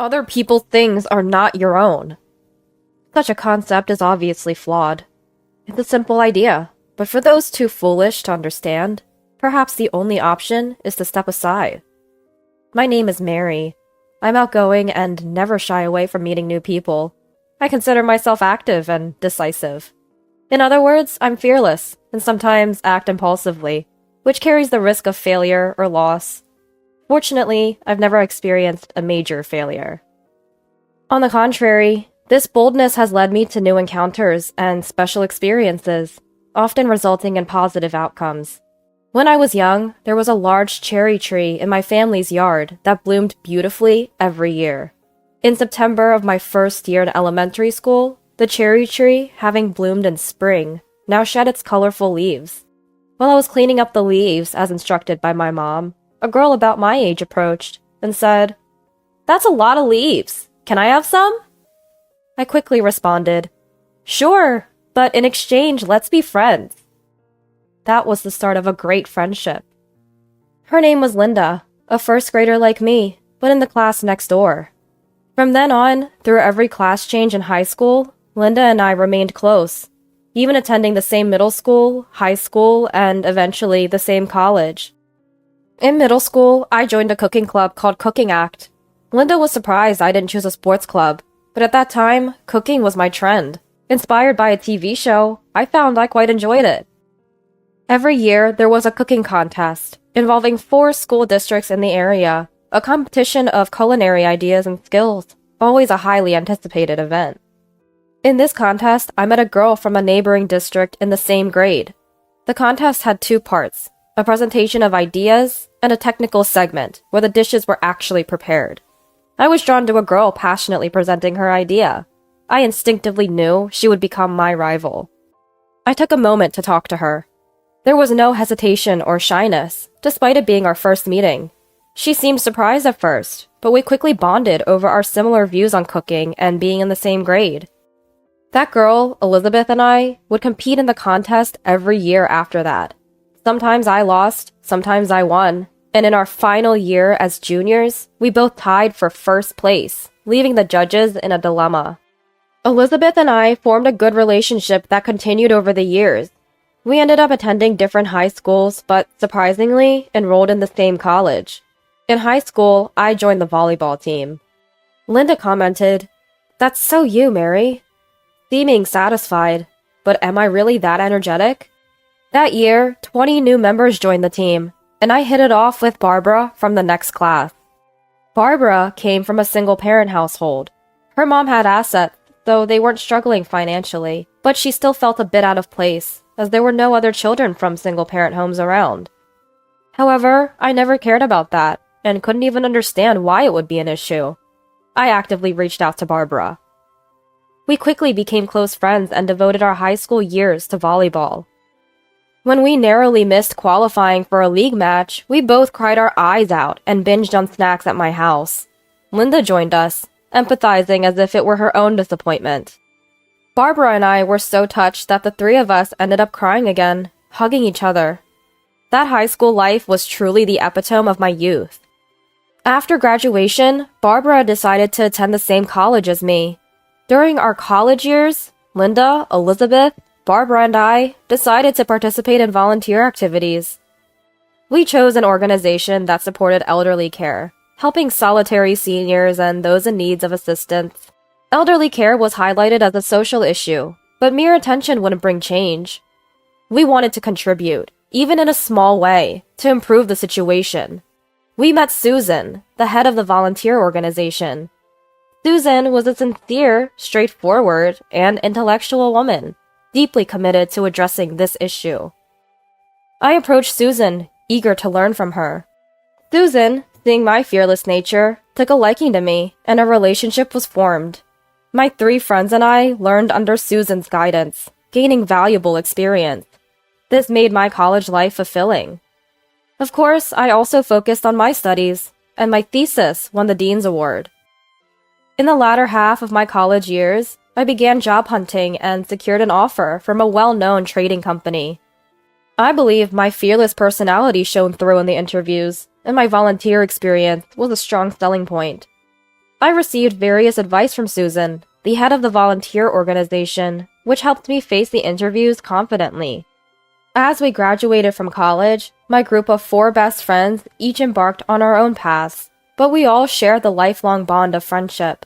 Other people's things are not your own. Such a concept is obviously flawed. It's a simple idea, but for those too foolish to understand, perhaps the only option is to step aside. My name is Mary. I'm outgoing and never shy away from meeting new people. I consider myself active and decisive. In other words, I'm fearless and sometimes act impulsively, which carries the risk of failure or loss. Fortunately, I've never experienced a major failure. On the contrary, this boldness has led me to new encounters and special experiences, often resulting in positive outcomes. When I was young, there was a large cherry tree in my family's yard that bloomed beautifully every year. In September of my first year in elementary school, the cherry tree, having bloomed in spring, now shed its colorful leaves. While I was cleaning up the leaves as instructed by my mom, a girl about my age approached and said, "That's a lot of leaves. Can I have some?" I quickly responded, "Sure, but in exchange, let's be friends." That was the start of a great friendship. Her name was Linda, a first grader like me, but in the class next door. From then on, through every class change in high school, Linda and I remained close, even attending the same middle school, high school, and eventually the same college. In middle school, I joined a cooking club called Cooking Act. Linda was surprised I didn't choose a sports club, but at that time, cooking was my trend. Inspired by a TV show, I found I quite enjoyed it. Every year, there was a cooking contest involving 4 school districts in the area, a competition of culinary ideas and skills, always a highly anticipated event. In this contest, I met a girl from a neighboring district in the same grade. The contest had 2 parts, a presentation of ideas and a technical segment where the dishes were actually prepared. I was drawn to a girl passionately presenting her idea. I instinctively knew she would become my rival. I took a moment to talk to her. There was no hesitation or shyness, despite it being our first meeting. She seemed surprised at first, but we quickly bonded over our similar views on cooking and being in the same grade. That girl, Elizabeth, and I would compete in the contest every year after that. Sometimes I lost, sometimes I won, and in our final year as juniors, we both tied for first place, leaving the judges in a dilemma. Elizabeth and I formed a good relationship that continued over the years. We ended up attending different high schools, but surprisingly, enrolled in the same college. In high school, I joined the volleyball team. Linda commented, "That's so you, Mary." Seeming satisfied, but am I really that energetic? That year, 20 new members joined the team, and I hit it off with Barbara from the next class. Barbara came from a single-parent household. Her mom had assets, though they weren't struggling financially, but she still felt a bit out of place, as there were no other children from single-parent homes around. However, I never cared about that, and couldn't even understand why it would be an issue. I actively reached out to Barbara. We quickly became close friends and devoted our high school years to volleyball. When we narrowly missed qualifying for a league match, we both cried our eyes out and binged on snacks at my house. Linda joined us, empathizing as if it were her own disappointment. Barbara and I were so touched that the 3 of us ended up crying again, hugging each other. That high school life was truly the epitome of my youth. After graduation, Barbara decided to attend the same college as me. During our college years, Linda, Elizabeth, Barbara, and I decided to participate in volunteer activities. We chose an organization that supported elderly care, helping solitary seniors and those in need of assistance. Elderly care was highlighted as a social issue, but mere attention wouldn't bring change. We wanted to contribute, even in a small way, to improve the situation. We met Susan, the head of the volunteer organization. Susan was a sincere, straightforward, and intellectual woman, deeply committed to addressing this issue. I approached Susan, eager to learn from her. Susan, seeing my fearless nature, took a liking to me, and a relationship was formed. My 3 friends and I learned under Susan's guidance, gaining valuable experience. This made my college life fulfilling. Of course, I also focused on my studies, and my thesis won the Dean's Award. In the latter half of my college years, I began job hunting and secured an offer from a well-known trading company. I believe my fearless personality shone through in the interviews, and my volunteer experience was a strong selling point. I received various advice from Susan, the head of the volunteer organization, which helped me face the interviews confidently. As we graduated from college, my group of 4 best friends each embarked on our own paths, but we all shared the lifelong bond of friendship.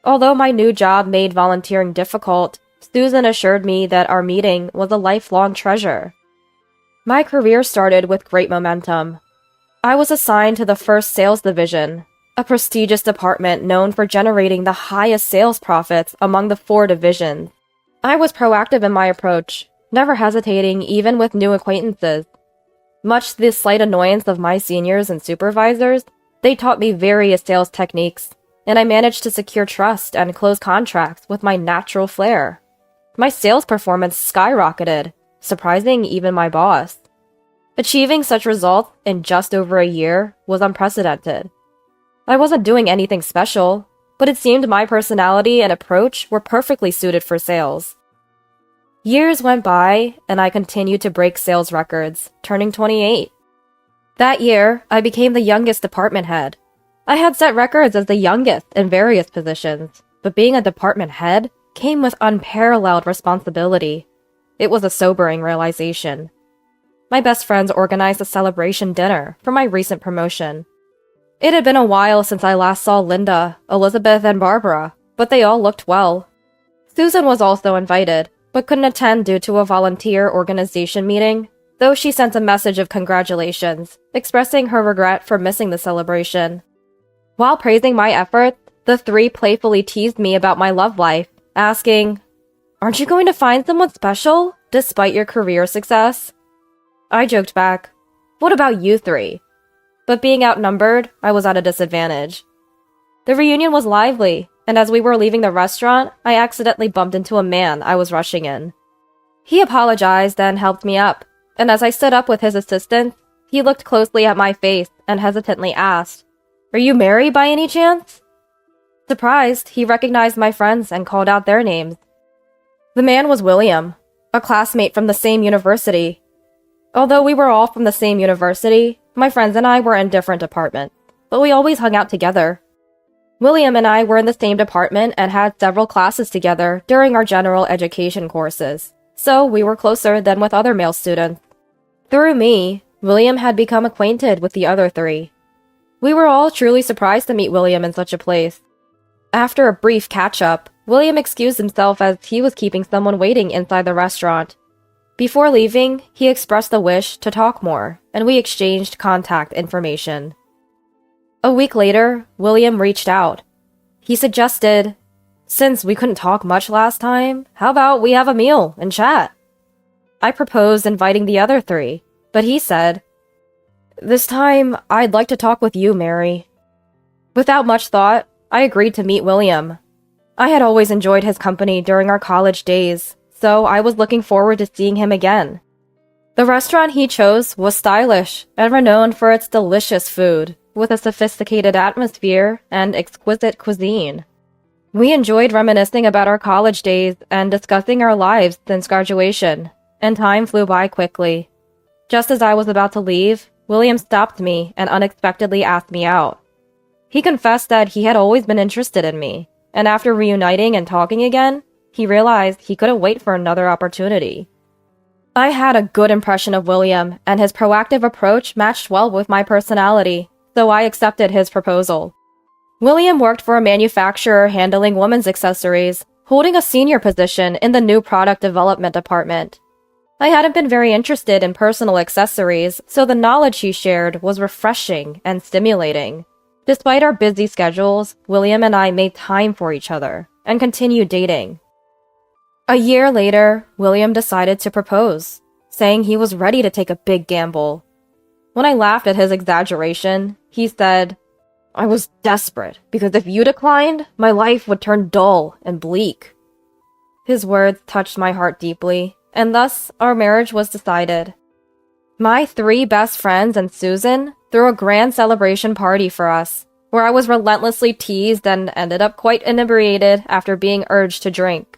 Although my new job made volunteering difficult, Susan assured me that our meeting was a lifelong treasure. My career started with great momentum. I was assigned to the first sales division, a prestigious department known for generating the highest sales profits among the 4 divisions. I was proactive in my approach, never hesitating even with new acquaintances. Much to the slight annoyance of my seniors and supervisors, they taught me various sales techniques, and I managed to secure trust and close contracts with my natural flair. My sales performance skyrocketed, surprising even my boss. Achieving such results in just over a year was unprecedented. I wasn't doing anything special, but it seemed my personality and approach were perfectly suited for sales. Years went by, and I continued to break sales records, turning 28. That year, I became the youngest department head. I had set records as the youngest in various positions, but being a department head came with unparalleled responsibility. It was a sobering realization. My best friends organized a celebration dinner for my recent promotion. It had been a while since I last saw Linda, Elizabeth, and Barbara, but they all looked well. Susan was also invited, but couldn't attend due to a volunteer organization meeting, though she sent a message of congratulations, expressing her regret for missing the celebration. While praising my efforts, the 3 playfully teased me about my love life, asking, "Aren't you going to find someone special, despite your career success?" I joked back, "What about you 3? But being outnumbered, I was at a disadvantage. The reunion was lively, and as we were leaving the restaurant, I accidentally bumped into a man I was rushing in. He apologized and helped me up, and as I stood up with his assistance, he looked closely at my face and hesitantly asked, "Are you married by any chance?" Surprised, he recognized my friends and called out their names. The man was William, a classmate from the same university. Although we were all from the same university, my friends and I were in different departments, but we always hung out together. William and I were in the same department and had several classes together during our general education courses, so we were closer than with other male students. Through me, William had become acquainted with the other 3. We were all truly surprised to meet William in such a place. After a brief catch-up, William excused himself as he was keeping someone waiting inside the restaurant. Before leaving, he expressed a wish to talk more, and we exchanged contact information. A week later, William reached out. He suggested, "Since we couldn't talk much last time, how about we have a meal and chat?" I proposed inviting the other 3, but he said, "This time, I'd like to talk with you, Mary." Without much thought, I agreed to meet William. I had always enjoyed his company during our college days, so I was looking forward to seeing him again. The restaurant he chose was stylish and renowned for its delicious food, with a sophisticated atmosphere and exquisite cuisine. We enjoyed reminiscing about our college days and discussing our lives since graduation, and time flew by quickly. Just as I was about to leave, William stopped me and unexpectedly asked me out. He confessed that he had always been interested in me, and after reuniting and talking again, he realized he couldn't wait for another opportunity. I had a good impression of William, and his proactive approach matched well with my personality, so I accepted his proposal. William worked for a manufacturer handling women's accessories, holding a senior position in the new product development department. I hadn't been very interested in personal accessories, so the knowledge he shared was refreshing and stimulating. Despite our busy schedules, William and I made time for each other and continued dating. A year later, William decided to propose, saying he was ready to take a big gamble. When I laughed at his exaggeration, he said, "I was desperate because if you declined, my life would turn dull and bleak." His words touched my heart deeply, and thus our marriage was decided. My 3 best friends and Susan threw a grand celebration party for us, where I was relentlessly teased and ended up quite inebriated after being urged to drink.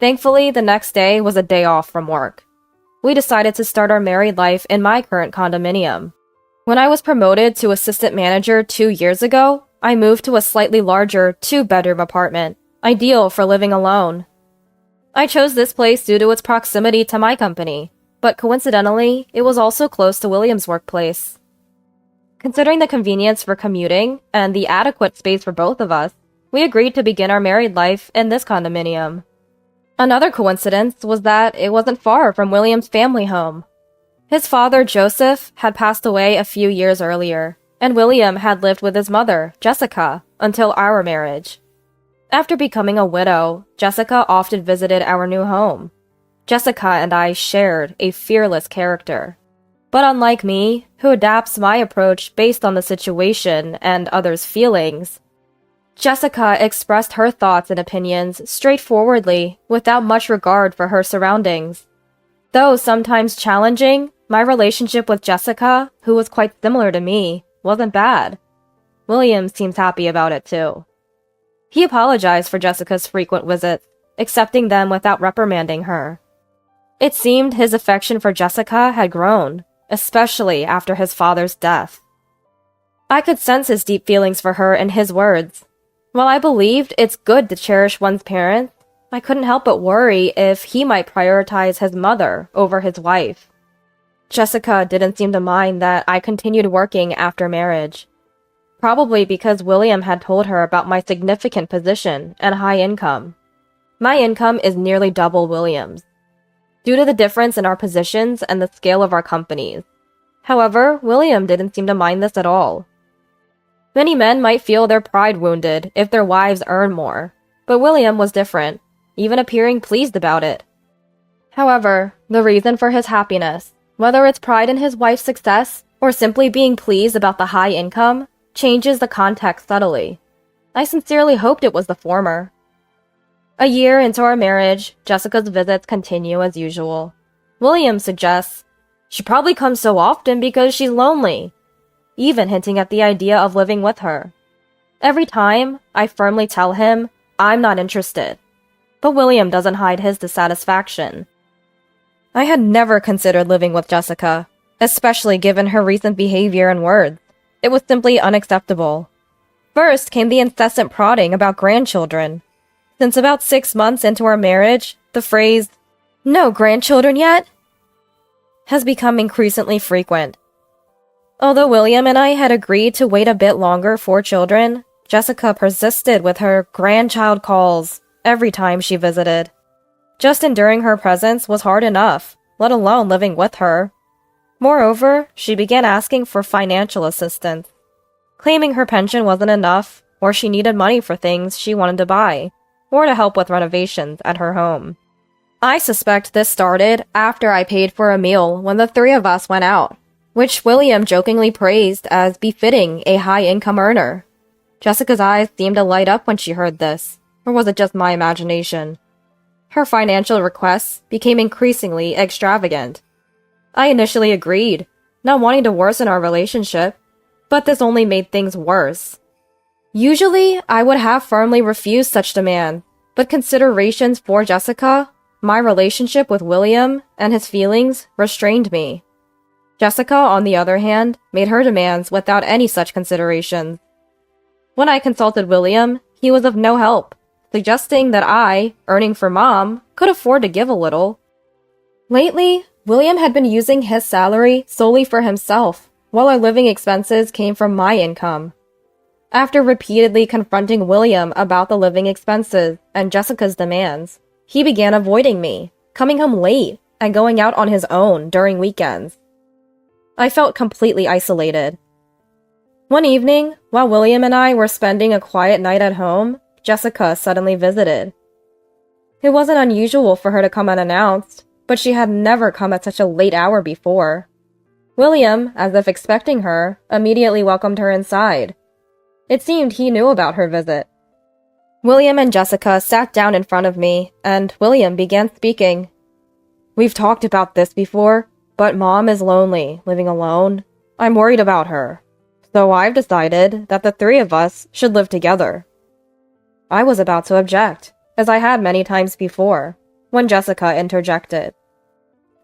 Thankfully, the next day was a day off from work. We decided to start our married life in my current condominium. When I was promoted to assistant manager 2 years ago, I moved to a slightly larger 2-bedroom apartment, ideal for living alone. I chose this place due to its proximity to my company, but coincidentally, it was also close to William's workplace. Considering the convenience for commuting and the adequate space for both of us, we agreed to begin our married life in this condominium. Another coincidence was that it wasn't far from William's family home. His father, Joseph, had passed away a few years earlier, and William had lived with his mother, Jessica, until our marriage. After becoming a widow, Jessica often visited our new home. Jessica and I shared a fearless character. But unlike me, who adapts my approach based on the situation and others' feelings, Jessica expressed her thoughts and opinions straightforwardly without much regard for her surroundings. Though sometimes challenging, my relationship with Jessica, who was quite similar to me, wasn't bad. William seems happy about it too. He apologized for Jessica's frequent visits, accepting them without reprimanding her. It seemed his affection for Jessica had grown, especially after his father's death. I could sense his deep feelings for her in his words. While I believed it's good to cherish one's parents, I couldn't help but worry if he might prioritize his mother over his wife. Jessica didn't seem to mind that I continued working after marriage. Probably because William had told her about my significant position and high income. My income is nearly double William's, due to the difference in our positions and the scale of our companies. However, William didn't seem to mind this at all. Many men might feel their pride wounded if their wives earn more, but William was different, even appearing pleased about it. However, the reason for his happiness, whether it's pride in his wife's success or simply being pleased about the high income, changes the context subtly. I sincerely hoped it was the former. A year into our marriage, Jessica's visits continue as usual. William suggests, "She probably comes so often because she's lonely," even hinting at the idea of living with her. Every time, I firmly tell him I'm not interested. But William doesn't hide his dissatisfaction. I had never considered living with Jessica, especially given her recent behavior and words. It was simply unacceptable. First came the incessant prodding about grandchildren. Since about 6 months into our marriage, the phrase, "No grandchildren yet?" has become increasingly frequent. Although William and I had agreed to wait a bit longer for children, Jessica persisted with her grandchild calls every time she visited. Just enduring her presence was hard enough, let alone living with her. Moreover, she began asking for financial assistance, claiming her pension wasn't enough, or she needed money for things she wanted to buy, or to help with renovations at her home. I suspect this started after I paid for a meal when the three of us went out, which William jokingly praised as befitting a high-income earner. Jessica's eyes seemed to light up when she heard this, or was it just my imagination? Her financial requests became increasingly extravagant. I initially agreed, not wanting to worsen our relationship, but this only made things worse. Usually, I would have firmly refused such demands, but considerations for Jessica, my relationship with William, and his feelings restrained me. Jessica, on the other hand, made her demands without any such considerations. When I consulted William, he was of no help, suggesting that I, earning for Mom, could afford to give a little. Lately, William had been using his salary solely for himself, while our living expenses came from my income. After repeatedly confronting William about the living expenses and Jessica's demands, he began avoiding me, coming home late, and going out on his own during weekends. I felt completely isolated. One evening, while William and I were spending a quiet night at home, Jessica suddenly visited. It wasn't unusual for her to come unannounced, but she had never come at such a late hour before. William, as if expecting her, immediately welcomed her inside. It seemed he knew about her visit. William and Jessica sat down in front of me, and William began speaking. "We've talked about this before, but Mom is lonely, living alone. I'm worried about her. So I've decided that the three of us should live together." I was about to object, as I had many times before, when Jessica interjected.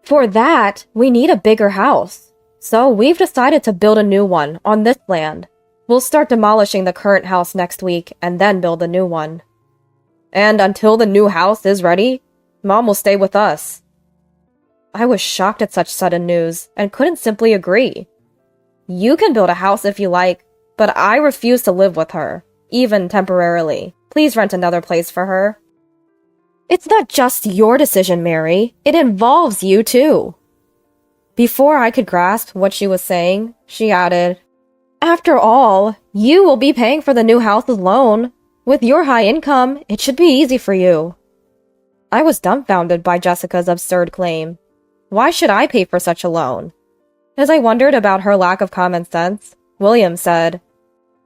"For that, we need a bigger house. So we've decided to build a new one on this land. We'll start demolishing the current house next week and then build a new one. And until the new house is ready, Mom will stay with us. I was shocked at such sudden news and couldn't simply agree. You can build a house if you like, but I refuse to live with her, even temporarily. Please rent another place for her. It's not just your decision, Mary. It involves you too. Before I could grasp what she was saying, she added, After all, you will be paying for the new house's loan. With your high income, it should be easy for you. I was dumbfounded by Jessica's absurd claim. Why should I pay for such a loan? As I wondered about her lack of common sense, William said,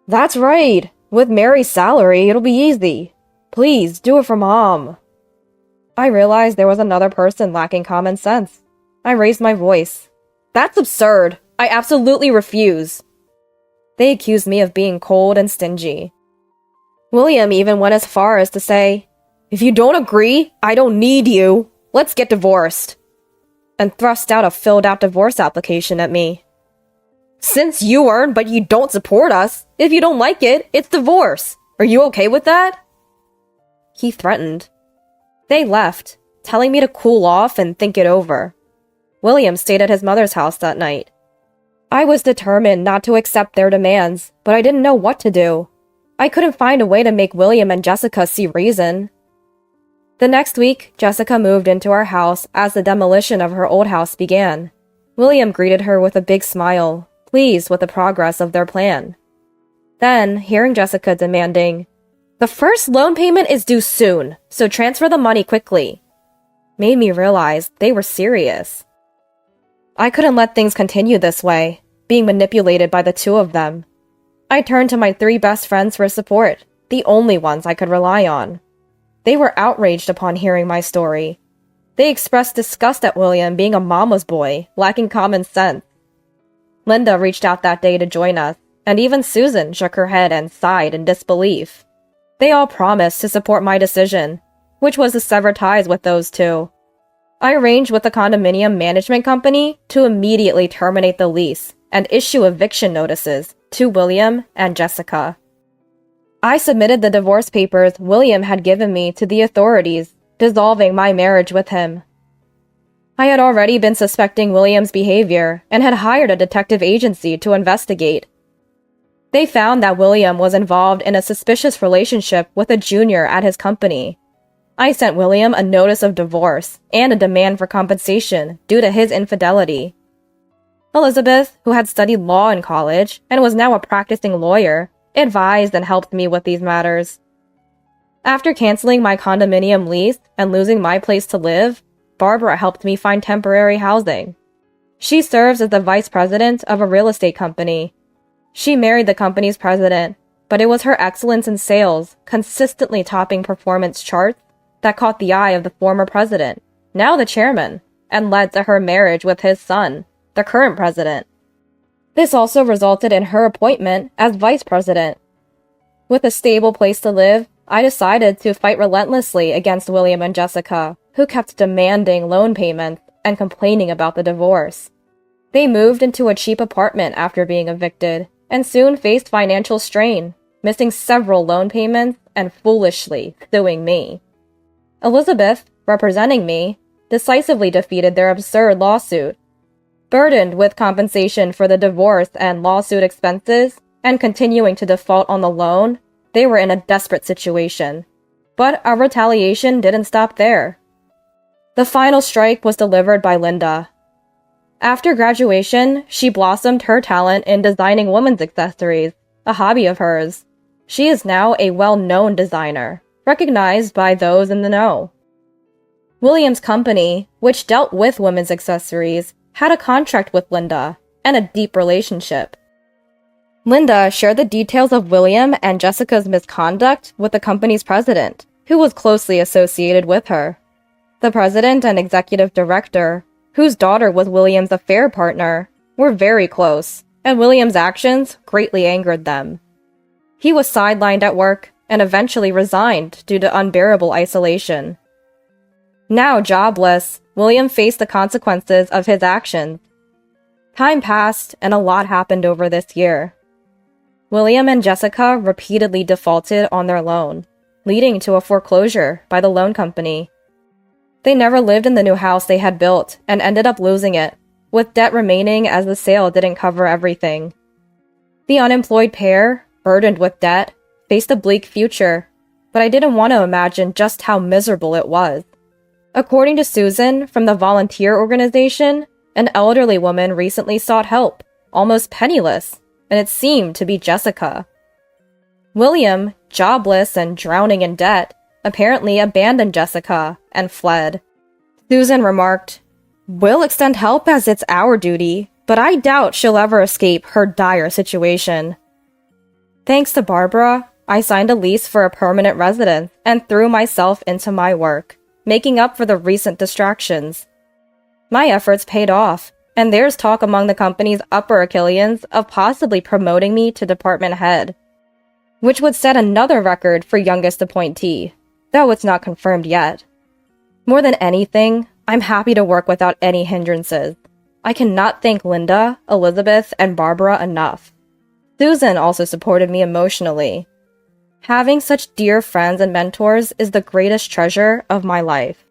That's right. With Mary's salary, it'll be easy. Please, do it for Mom. I realized there was another person lacking common sense. I raised my voice. That's absurd. I absolutely refuse. They accused me of being cold and stingy. William even went as far as to say, If you don't agree, I don't need you. Let's get divorced. And thrust out a filled-out divorce application at me. Since you earn but you don't support us, if you don't like it, it's divorce. Are you okay with that? He threatened. They left, telling me to cool off and think it over. William stayed at his mother's house that night. I was determined not to accept their demands, but I didn't know what to do. I couldn't find a way to make William and Jessica see reason. The next week, Jessica moved into our house as the demolition of her old house began. William greeted her with a big smile, pleased with the progress of their plan. Then, hearing Jessica demanding, The first loan payment is due soon, so transfer the money quickly, made me realize they were serious. I couldn't let things continue this way, being manipulated by the two of them. I turned to my 3 best friends for support, the only ones I could rely on. They were outraged upon hearing my story. They expressed disgust at William being a mama's boy, lacking common sense. Linda reached out that day to join us, and even Susan shook her head and sighed in disbelief. They all promised to support my decision, which was to sever ties with those two. I arranged with the condominium management company to immediately terminate the lease and issue eviction notices to William and Jessica. I submitted the divorce papers William had given me to the authorities, dissolving my marriage with him. I had already been suspecting William's behavior and had hired a detective agency to investigate. They found that William was involved in a suspicious relationship with a junior at his company. I sent William a notice of divorce and a demand for compensation due to his infidelity. Elizabeth, who had studied law in college and was now a practicing lawyer, advised and helped me with these matters. After canceling my condominium lease and losing my place to live, Barbara helped me find temporary housing. She serves as the vice president of a real estate company. She married the company's president, but it was her excellence in sales, consistently topping performance charts, that caught the eye of the former president, now the chairman, and led to her marriage with his son, the current president. This also resulted in her appointment as vice president. With a stable place to live, I decided to fight relentlessly against William and Jessica, who kept demanding loan payments and complaining about the divorce. They moved into a cheap apartment after being evicted, and soon faced financial strain, missing several loan payments and foolishly suing me. Elizabeth, representing me, decisively defeated their absurd lawsuit. Burdened with compensation for the divorce and lawsuit expenses, and continuing to default on the loan, they were in a desperate situation. But our retaliation didn't stop there. The final strike was delivered by Linda. After graduation, she blossomed her talent in designing women's accessories, a hobby of hers. She is now a well-known designer, recognized by those in the know. William's company, which dealt with women's accessories, had a contract with Linda and a deep relationship. Linda shared the details of William and Jessica's misconduct with the company's president, who was closely associated with her. The president and executive director, whose daughter was William's affair partner, were very close, and William's actions greatly angered them. He was sidelined at work and eventually resigned due to unbearable isolation. Now jobless, William faced the consequences of his actions. Time passed and a lot happened over this year. William and Jessica repeatedly defaulted on their loan, leading to a foreclosure by the loan company. They never lived in the new house they had built and ended up losing it, with debt remaining as the sale didn't cover everything. The unemployed pair, burdened with debt, faced a bleak future, but I didn't want to imagine just how miserable it was. According to Susan from the volunteer organization, an elderly woman recently sought help, almost penniless, and it seemed to be Jessica. William, jobless and drowning in debt, apparently abandoned Jessica and fled. Susan remarked, "We'll extend help as it's our duty, but I doubt she'll ever escape her dire situation." Thanks to Barbara, I signed a lease for a permanent residence and threw myself into my work, making up for the recent distractions. My efforts paid off, and there's talk among the company's upper echelons of possibly promoting me to department head, which would set another record for youngest appointee, though it's not confirmed yet. More than anything, I'm happy to work without any hindrances. I cannot thank Linda, Elizabeth, and Barbara enough. Susan also supported me emotionally. Having such dear friends and mentors is the greatest treasure of my life.